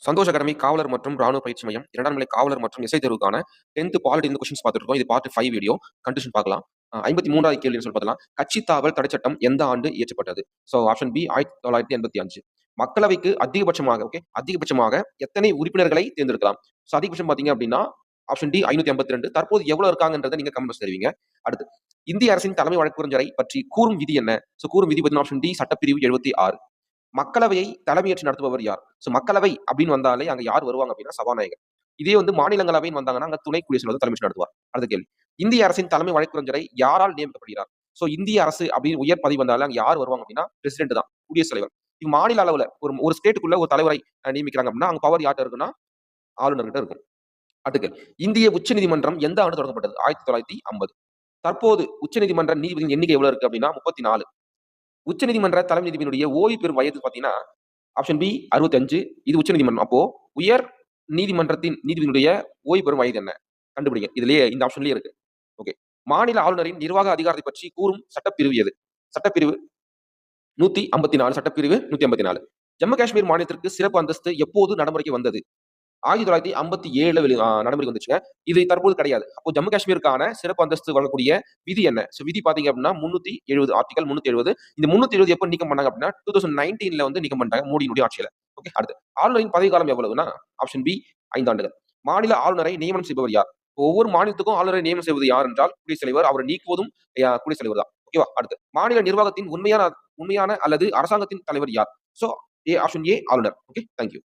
Santhosh academy காவலர் மற்றும் ராணுவ பயிற்சி மையம் 2ஆம் நிலை காவலர் மற்றும் எஸ்ஐ தேர்வுக்கான 10th பாலிட்டி இந்த கொஸ்டின்ஸ் பார்த்துட்டு இருக்கோம். இது பார்ட் 5 வீடியோ கண்டிஷன் பார்க்கலாம். 53வது கேள்வின்னு சொல்லி பார்த்தலாம். கட்சி தாவல் தடை சட்டம் எந்த ஆண்டு இயற்றப்பட்டது? So option B 1985. மக்களவைக்கு அதிகபட்சமாக எத்தனை உறுப்பினர்களை தேர்ந்தெடுக்கலாம்? ஸோ அதிகபட்சம் பார்த்தீங்க அப்படின்னா ஆப்ஷன் டி 552. தற்போது எவ்வளவு இருக்காங்கன்றதை நீங்க கமெண்ட்ஸ் தெரிவிங்க. அடுத்து, இந்திய அரசின் தலைமை வழக்கறிஞரை பற்றி கூறும் விதி என்ன? ஸோ கூறும் விதி பார்த்தீங்கன்னா ஆப்ஷன் டி சட்டப்பிரிவு 76. மக்களவையை தலைமையேற்று நடத்துபவர் யார்? சோ மக்களவை அப்படின்னு வந்தாலே அங்க யார் வருவாங்க அப்படின்னா சபாநாயகர். இதே வந்து மாநிலங்களவைன்னு வந்தாங்கன்னா அங்க துணை குடியரசுத் தலைவர் தலைமையேற்று நடத்துவார். அடுத்த கேள்வி, இந்திய அரசின் தலைமை வழக்கறிஞரை யாரால் நியமிக்கப்படுகிறார்? சோ இந்திய அரசு அப்படின்னு உயர் பதவி வந்தாலே அங்க யார் வருவாங்க அப்படின்னா பிரசிடென்ட் தான், குடியரசுத் தலைவர். இது மாநில அளவுல ஒரு ஸ்டேட்டுக்குள்ள ஒரு தலைவரை நியமிக்கிறாங்க அப்படின்னா அங்க பவர் யார்ட்ட இருக்குன்னா ஆளுநர்கிட்ட இருக்கும். அடுத்த கேள்வி, இந்திய உச்சநீதிமன்றம் எந்த ஆண்டு தொடங்கப்பட்டது? 1950. தற்போது உச்சநீதிமன்ற நீதிபதியின் எண்ணிக்கை எவ்வளவு இருக்கு அப்படின்னா 34. உச்சநீதிமன்ற தலைமை நீதிபதியினுடைய ஓய்வு பெறும் வயது பாத்தீங்கன்னா ஆப்ஷன் பி 65. இது உச்சநீதிமன்றம். அப்போ உயர் நீதிமன்றத்தின் நீதிபதியினுடைய ஓய்வு பெறும் வயது என்ன? கண்டுபிடிங்க. இதுலயே இந்த ஆப்ஷன்லயே இருக்கு. ஓகே. மாநில ஆளுநரின் நிர்வாக அதிகாரத்தை பற்றி கூறும் சட்டப்பிரிவு எது? சட்டப்பிரிவு 154. சட்டப்பிரிவு 154. ஜம்மு காஷ்மீர் மாநிலத்திற்கு சிறப்பு அந்தஸ்து எப்போது நடைமுறைக்கு வந்தது? 1957 நடைமுறைக்கு வந்துச்சுங்க. இது தற்போது கிடையாது. அப்போ ஜம்மு காஷ்மீருக்கான சிறப்பு அந்தஸ்து வழங்கக்கூடிய விதி என்ன? சோ விதி பாத்தீங்க அப்படின்னா 370. ஆர்டிகல் 370. இந்த 370 எப்ப நீக்கம் பண்ணாங்க அப்படின்னா 2019ல வந்து நீக்கம் பண்ணிட்டாங்க மோடியினுடைய ஆட்சியில. ஓகே. அடுத்து, ஆளுநரின் பதவி காலம் எவ்வளவுன்னா ஆப்ஷன் பி 5 ஆண்டுகள். மாநில ஆளுநரை நியமனம் செய்பவர் யார்? ஒவ்வொரு மாநிலத்துக்கும் ஆளுநரை நியமனம் செய்வது யார் என்றால் குடியரசுத் தலைவர். அவரை நீக்குவதும் குடியரசுத் தலைவர் தான். ஓகேவா? அடுத்து, மாநில நிர்வாகத்தின் உண்மையான அல்லது அரசாங்கத்தின் தலைவர் யார்? சோ ஆப்ஷன் ஏ ஆளுநர். ஓகே. Thank you.